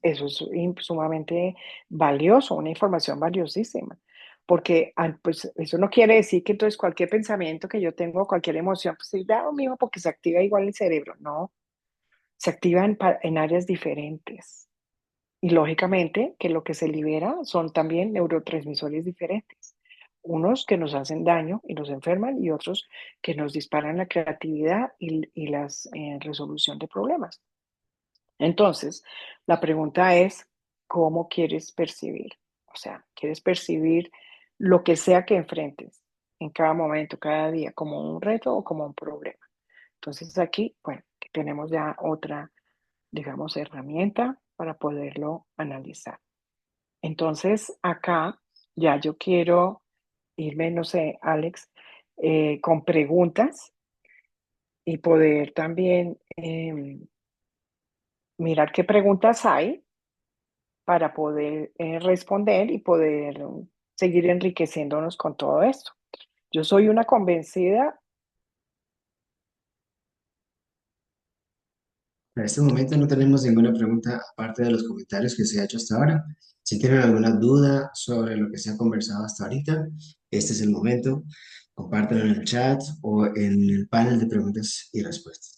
sumamente valioso, una información valiosísima, porque pues, eso no quiere decir que entonces cualquier pensamiento que yo tengo, cualquier emoción, pues sí, da lo mismo porque se activa igual el cerebro, no, se activa en áreas diferentes. Y lógicamente que lo que se libera son también neurotransmisores diferentes. Unos que nos hacen daño y nos enferman y otros que nos disparan la creatividad y la resolución de problemas. Entonces, la pregunta es, ¿cómo quieres percibir? O sea, ¿quieres percibir lo que sea que enfrentes en cada momento, cada día, como un reto o como un problema? Entonces aquí, bueno, que tenemos ya otra, digamos, herramienta para poderlo analizar. Entonces, acá ya yo quiero irme, no sé, Alex, con preguntas y poder también mirar qué preguntas hay para poder responder y poder seguir enriqueciéndonos con todo esto. Yo soy una convencida. En este momento no tenemos ninguna pregunta aparte de los comentarios que se ha hecho hasta ahora. Si tienen alguna duda sobre lo que se ha conversado hasta ahorita, este es el momento. Compártanlo en el chat o en el panel de preguntas y respuestas.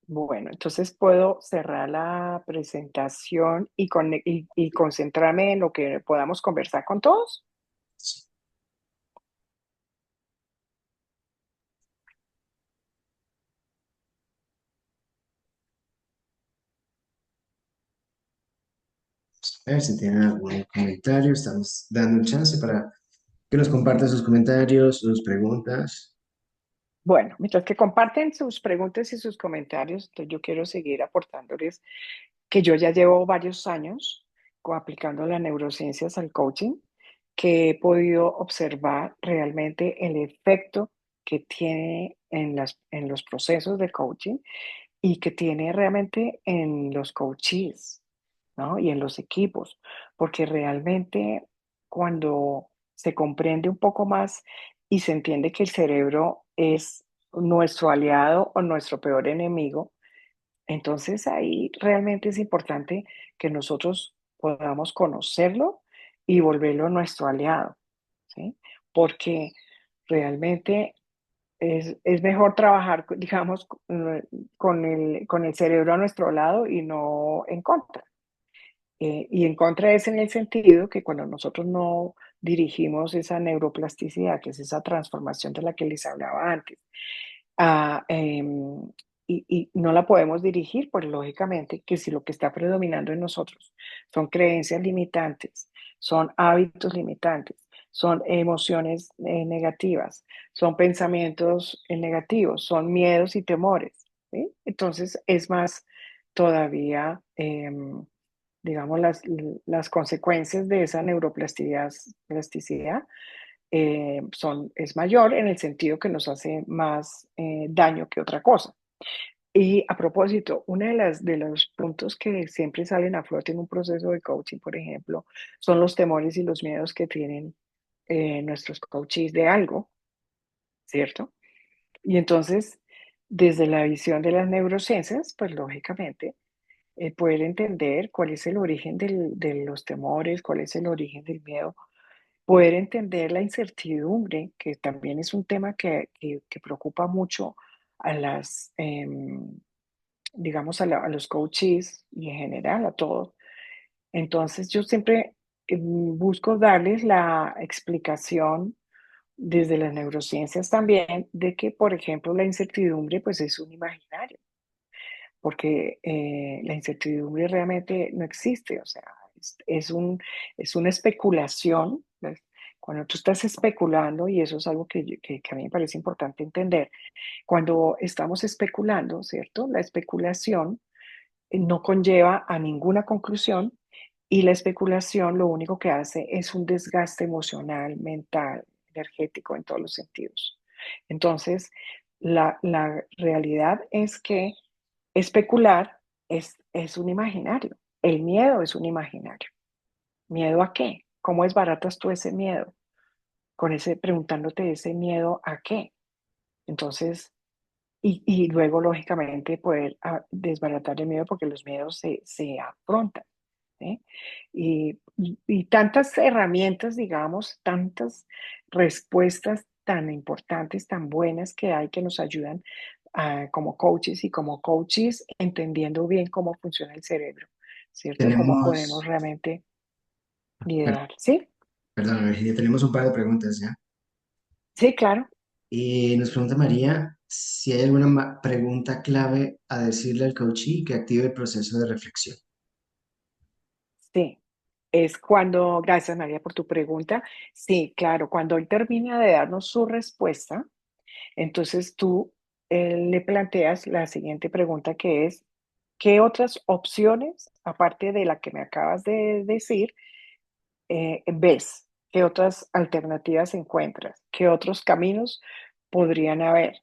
Bueno, entonces puedo cerrar la presentación y concentrarme en lo que podamos conversar con todos. A ver si tienen algún comentario. Estamos dando un chance para que nos compartan sus comentarios, sus preguntas. Bueno, mientras que comparten sus preguntas y sus comentarios, entonces yo quiero seguir aportándoles que yo ya llevo varios años aplicando las neurociencias al coaching, que he podido observar realmente el efecto que tiene en los procesos de coaching y que tiene realmente en los coaches, ¿no? Y en los equipos, porque realmente cuando se comprende un poco más y se entiende que el cerebro es nuestro aliado o nuestro peor enemigo, entonces ahí realmente es importante que nosotros podamos conocerlo y volverlo nuestro aliado, ¿sí? Porque realmente es mejor trabajar, digamos, con el cerebro a nuestro lado y no en contra. Y en contra es en el sentido que cuando nosotros no dirigimos esa neuroplasticidad, que es esa transformación de la que les hablaba antes, ah, y no la podemos dirigir, pues lógicamente que si lo que está predominando en nosotros son creencias limitantes, son hábitos limitantes, son emociones negativas, son pensamientos negativos, son miedos y temores, ¿sí? Entonces es más todavía, digamos, las consecuencias de esa neuroplasticidad es mayor en el sentido que nos hace más daño que otra cosa. Y a propósito, uno de los puntos que siempre salen a flote en un proceso de coaching, por ejemplo, son los temores y los miedos que tienen nuestros coaches de algo, ¿cierto? Y entonces, desde la visión de las neurociencias, pues lógicamente, poder entender cuál es el origen de los temores, cuál es el origen del miedo, poder entender la incertidumbre, que también es un tema que preocupa mucho a digamos, a los coaches y en general a todos. Entonces, yo siempre busco darles la explicación desde las neurociencias también de que, por ejemplo, la incertidumbre pues es un imaginario, porque la incertidumbre realmente no existe, o sea, es una especulación. ¿Ves? Cuando tú estás especulando, y eso es algo que a mí me parece importante entender, cuando estamos especulando, ¿cierto? La especulación no conlleva a ninguna conclusión y la especulación lo único que hace es un desgaste emocional, mental, energético en todos los sentidos. Entonces, la realidad es que especular es un imaginario. El miedo es un imaginario. ¿Miedo a qué? ¿Cómo desbaratas tú ese miedo? Con ese, preguntándote ese miedo a qué. Entonces, y luego, lógicamente, poder desbaratar el miedo porque los miedos se afrontan. ¿Sí? Y tantas herramientas, digamos, tantas respuestas tan importantes, tan buenas que hay que nos ayudan como coaches y como coaches, entendiendo bien cómo funciona el cerebro, ¿cierto? Cómo podemos Tenemos, realmente per- liderar. ¿Sí? perdón, Virginia, tenemos un par de preguntas ya. Sí, claro. Y nos pregunta María si hay alguna pregunta clave a decirle al coachee que active el proceso de reflexión. Sí. Es cuando, gracias María por tu pregunta. Sí, claro, cuando él termina de darnos su respuesta, entonces tú le planteas la siguiente pregunta que es, ¿qué otras opciones, aparte de la que me acabas de decir, ves? ¿Qué otras alternativas encuentras? ¿Qué otros caminos podrían haber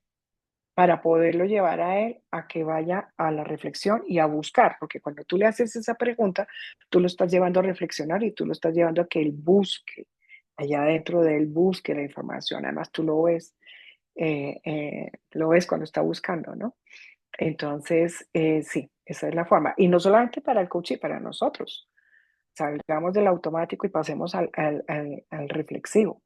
para poderlo llevar a él a que vaya a la reflexión y a buscar? Porque cuando tú le haces esa pregunta, tú lo estás llevando a reflexionar y tú lo estás llevando a que él busque, allá dentro de él busque la información. Además, tú lo ves cuando está buscando, ¿no? Entonces, sí, esa es la forma. Y no solamente para el coach y para nosotros. Salgamos del automático y pasemos al reflexivo.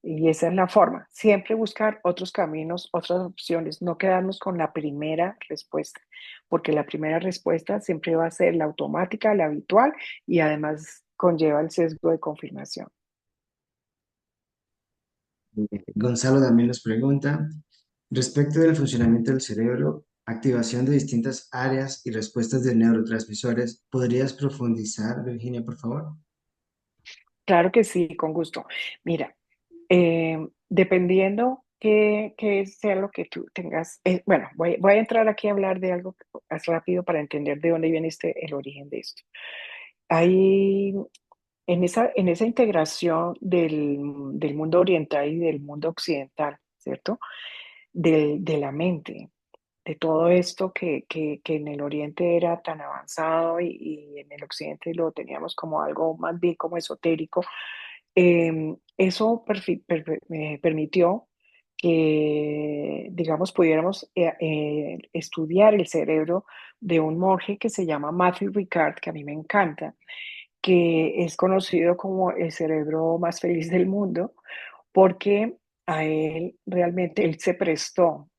Y esa es la forma. Siempre buscar otros caminos, otras opciones, no quedarnos con la primera respuesta, porque la primera respuesta siempre va a ser la automática, la habitual y además conlleva el sesgo de confirmación. Gonzalo también nos pregunta, respecto del funcionamiento del cerebro, activación de distintas áreas y respuestas de neurotransmisores, ¿podrías profundizar, Virginia, por favor? Claro que sí, con gusto. Mira, dependiendo qué sea lo que tú tengas, bueno, voy a entrar aquí a hablar de algo más rápido para entender de dónde viene el origen de esto. Hay en esa integración del mundo oriental y del mundo occidental, ¿cierto? De la mente, de todo esto que en el oriente era tan avanzado y en el occidente lo teníamos como algo más bien como esotérico. Eso permitió que, digamos, pudiéramos estudiar el cerebro de un monje que se llama Matthew Ricard, que a mí me encanta, que es conocido como el cerebro más feliz del mundo, porque a él realmente él se prestó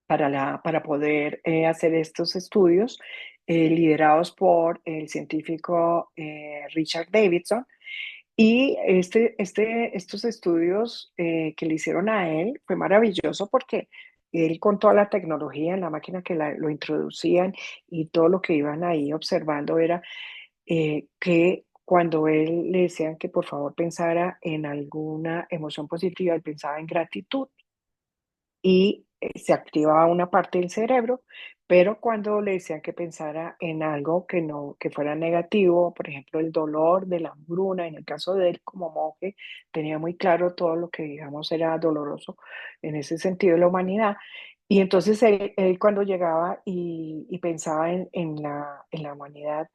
para poder hacer estos estudios liderados por el científico Richard Davidson. Y estos estudios que le hicieron a él fue maravilloso porque él con toda la tecnología en la máquina que lo introducían y todo lo que iban ahí observando era que cuando él le decían que por favor pensara en alguna emoción positiva, él pensaba en gratitud y se activaba una parte del cerebro, pero cuando le decían que pensara en algo que no, que fuera negativo, por ejemplo, el dolor de la hambruna, en el caso de él como monje, tenía muy claro todo lo que, digamos, era doloroso en ese sentido de la humanidad. Y entonces él cuando llegaba y pensaba en la humanidad,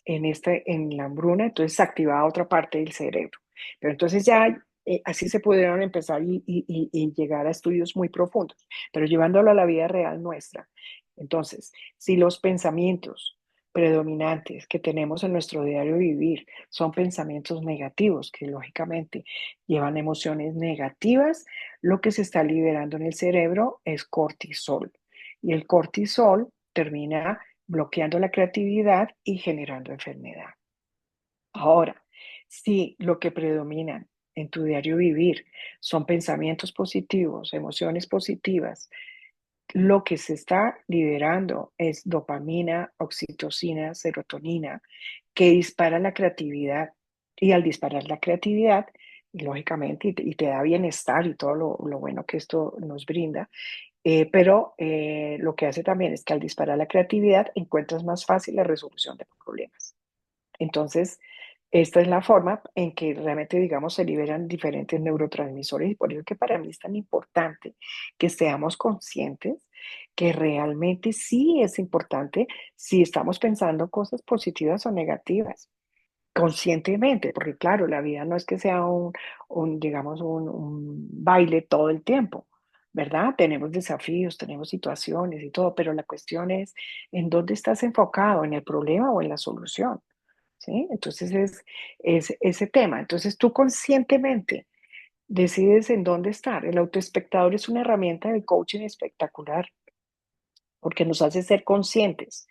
en la hambruna, entonces se activaba otra parte del cerebro. Pero entonces ya así se pudieron empezar y llegar a estudios muy profundos, pero llevándolo a la vida real nuestra. Entonces, si los pensamientos predominantes que tenemos en nuestro diario vivir son pensamientos negativos, que lógicamente llevan emociones negativas, lo que se está liberando en el cerebro es cortisol. Y el cortisol termina bloqueando la creatividad y generando enfermedad. Ahora, si lo que predomina en tu diario vivir son pensamientos positivos, emociones positivas, lo que se está liberando es dopamina, oxitocina, serotonina, que dispara la creatividad. Y al disparar la creatividad, lógicamente, y te da bienestar y todo lo bueno que esto nos brinda, pero lo que hace también es que al disparar la creatividad encuentras más fácil la resolución de problemas. Entonces, esta es la forma en que realmente, digamos, se liberan diferentes neurotransmisores y por eso que para mí es tan importante que seamos conscientes que realmente sí es importante si estamos pensando cosas positivas o negativas, conscientemente, porque claro, la vida no es que sea digamos, un baile todo el tiempo, ¿verdad? Tenemos desafíos, tenemos situaciones y todo, pero la cuestión es en dónde estás enfocado, en el problema o en la solución. ¿Sí? Entonces es ese tema. Entonces tú conscientemente decides en dónde estar. El autoespectador es una herramienta de coaching espectacular porque nos hace ser conscientes,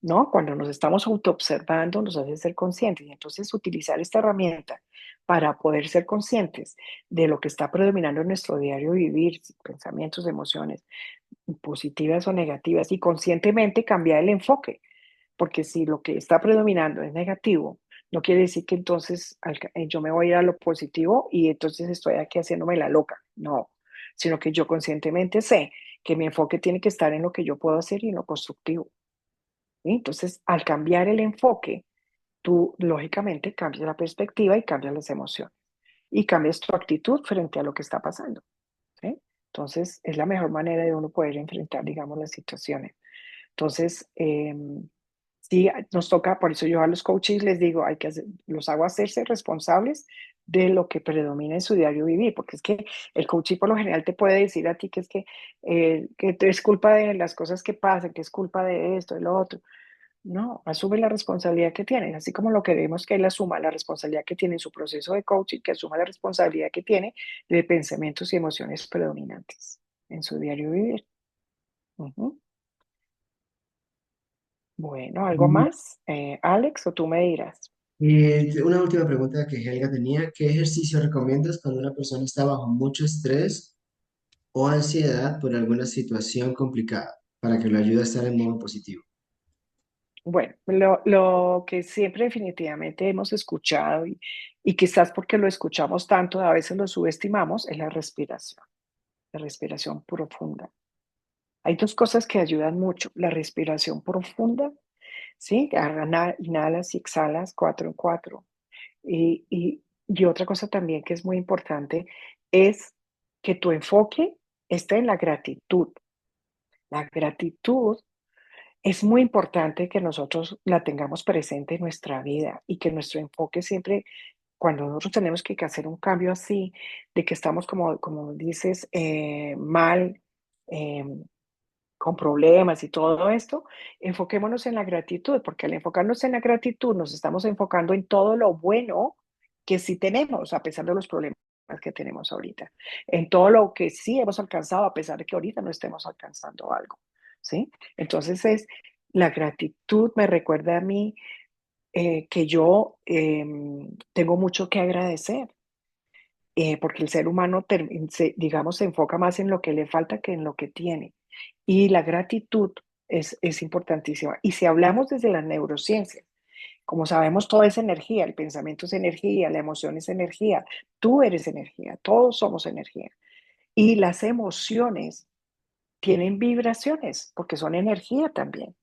¿no? Cuando nos estamos autoobservando nos hace ser conscientes y entonces utilizar esta herramienta para poder ser conscientes de lo que está predominando en nuestro diario vivir, pensamientos, emociones, positivas o negativas, y conscientemente cambiar el enfoque. Porque si lo que está predominando es negativo, no quiere decir que entonces yo me voy a ir a lo positivo y entonces estoy aquí haciéndome la loca. No, sino que yo conscientemente sé que mi enfoque tiene que estar en lo que yo puedo hacer y en lo constructivo. ¿Sí? Entonces, al cambiar el enfoque, tú lógicamente cambias la perspectiva y cambias las emociones y cambias tu actitud frente a lo que está pasando. ¿Sí? Entonces, es la mejor manera de uno poder enfrentar, digamos, las situaciones. Entonces, sí, nos toca, por eso yo a los coaches les digo, los hago hacerse responsables de lo que predomina en su diario vivir, porque es que el coaching por lo general te puede decir a ti que es culpa de las cosas que pasan, que es culpa de esto, de lo otro. No, asume la responsabilidad que tiene, así como lo queremos que él asuma la responsabilidad que tiene en su proceso de coaching, que asuma la responsabilidad que tiene de pensamientos y emociones predominantes en su diario vivir. Ujú. Bueno, ¿algo más, Alex, o tú me dirás? Y una última pregunta que Helga tenía, ¿qué ejercicio recomiendas cuando una persona está bajo mucho estrés o ansiedad por alguna situación complicada para que lo ayude a estar en modo positivo? Bueno, lo que siempre definitivamente hemos escuchado y quizás porque lo escuchamos tanto, a veces lo subestimamos, es la respiración profunda. Hay dos cosas que ayudan mucho, la respiración profunda, ¿sí? Inhalas y exhalas 4 en 4. Y otra cosa también que es muy importante es que tu enfoque esté en la gratitud. La gratitud es muy importante que nosotros la tengamos presente en nuestra vida y que nuestro enfoque siempre, cuando nosotros tenemos que hacer un cambio así, de que estamos como dices, mal, em, con problemas y todo esto, enfoquémonos en la gratitud, porque al enfocarnos en la gratitud nos estamos enfocando en todo lo bueno que sí tenemos, a pesar de los problemas que tenemos ahorita, en todo lo que sí hemos alcanzado, a pesar de que ahorita no estemos alcanzando algo, ¿sí? Entonces la gratitud me recuerda a mí que yo tengo mucho que agradecer, porque el ser humano, digamos, se enfoca más en lo que le falta que en lo que tiene. Y la gratitud es importantísima. Y si hablamos desde las neurociencias, como sabemos, toda es energía, el pensamiento es energía, la emoción es energía, tú eres energía, todos somos energía. Y las emociones tienen vibraciones, porque son energía también.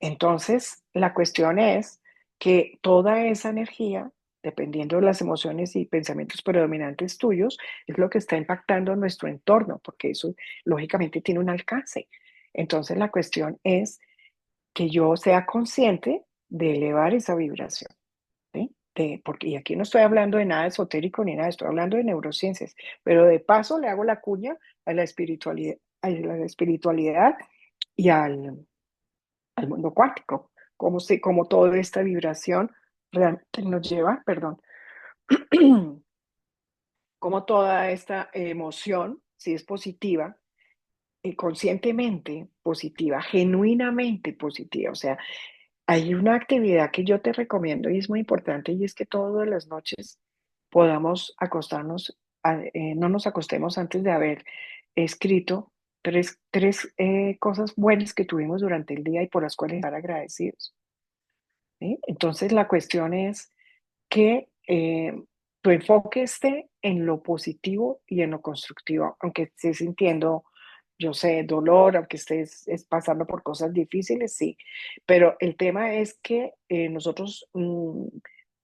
Entonces, la cuestión es que toda esa energía, dependiendo de las emociones y pensamientos predominantes tuyos, es lo que está impactando nuestro entorno, porque eso lógicamente tiene un alcance. Entonces, la cuestión es que yo sea consciente de elevar esa vibración. ¿Sí? Y aquí no estoy hablando de nada esotérico ni nada, estoy hablando de neurociencias, pero de paso le hago la cuña a la espiritualidad y al mundo cuántico, como toda esta vibración realmente nos lleva, perdón, como toda esta emoción, si es positiva, conscientemente positiva, genuinamente positiva. O sea, hay una actividad que yo te recomiendo y es muy importante y es que todas las noches podamos acostarnos, no nos acostemos antes de haber escrito tres cosas buenas que tuvimos durante el día y por las cuales estar agradecidos. ¿Sí? Entonces la cuestión es que tu enfoque esté en lo positivo y en lo constructivo, aunque estés sintiendo, yo sé, dolor, aunque estés pasando por cosas difíciles, sí, pero el tema es que nosotros,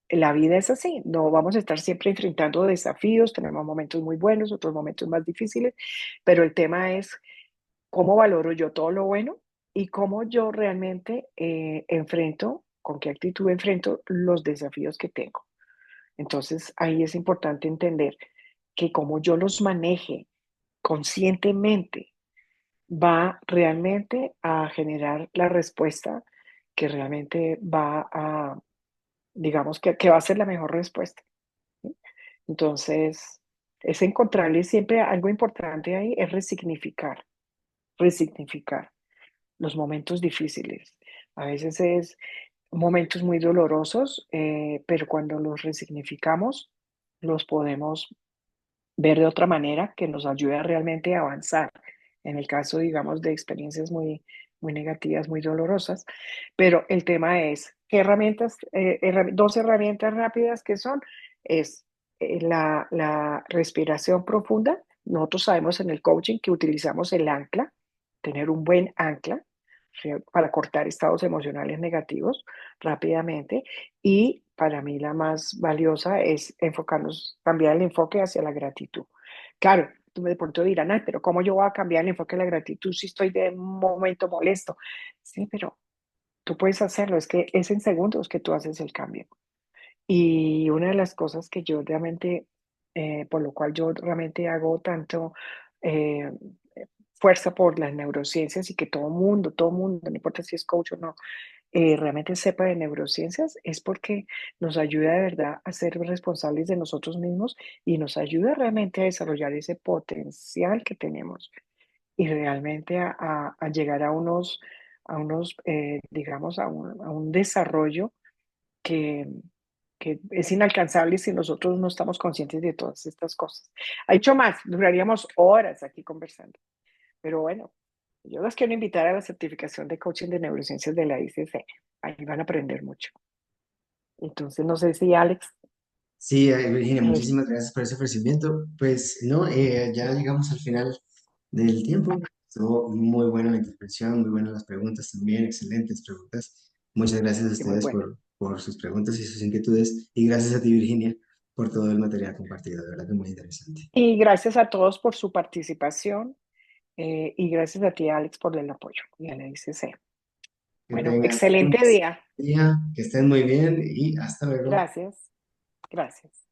la vida es así, no vamos a estar siempre enfrentando desafíos, tenemos momentos muy buenos, otros momentos más difíciles, pero el tema es cómo valoro yo todo lo bueno y cómo yo realmente enfrento, con qué actitud enfrento los desafíos que tengo. Entonces, ahí es importante entender que como yo los maneje conscientemente, va realmente a generar la respuesta que realmente va a, digamos, que va a ser la mejor respuesta. ¿Sí? Entonces, es encontrarle siempre algo importante ahí, es resignificar los momentos difíciles. A veces es momentos muy dolorosos, pero cuando los resignificamos, los podemos ver de otra manera que nos ayuda realmente a avanzar. En el caso, digamos, de experiencias muy negativas, muy dolorosas. Pero el tema es, ¿qué herramientas? Dos herramientas rápidas que son, es la respiración profunda. Nosotros sabemos en el coaching que utilizamos el ancla, tener un buen ancla para cortar estados emocionales negativos rápidamente. Y para mí la más valiosa es enfocarnos, cambiar el enfoque hacia la gratitud. Claro, tú de pronto dirán, ay, pero ¿cómo yo voy a cambiar el enfoque de la gratitud si estoy de un momento molesto? Sí, pero tú puedes hacerlo, es que es en segundos que tú haces el cambio. Y una de las cosas que yo realmente, por lo cual yo realmente hago tanto eh, fuerza por las neurociencias y que todo mundo, no importa si es coach o no, realmente sepa de neurociencias, es porque nos ayuda de verdad a ser responsables de nosotros mismos y nos ayuda realmente a desarrollar ese potencial que tenemos y realmente a llegar a unos digamos, a un desarrollo que, que es inalcanzable si nosotros no estamos conscientes de todas estas cosas. Ha hecho más, duraríamos horas aquí conversando, pero bueno, yo los quiero invitar a la certificación de coaching de neurociencias de la ICC. Ahí van a aprender mucho. Entonces, no sé si Alex, Sí, Virginia, eh, muchísimas gracias por ese ofrecimiento. Pues no, ya llegamos al final del tiempo. Estuvo muy buena la intervención, muy buenas las preguntas también, excelentes preguntas. Muchas gracias a sí, muy ustedes bueno. por sus preguntas y sus inquietudes. Y gracias a ti, Virginia, por todo el material compartido. De verdad que muy interesante. Y gracias a todos por su participación y gracias a ti, Alex, por el apoyo y a la ICC. Que Bueno, tengan un excelente día. día, que estén muy bien y hasta luego. Gracias, gracias.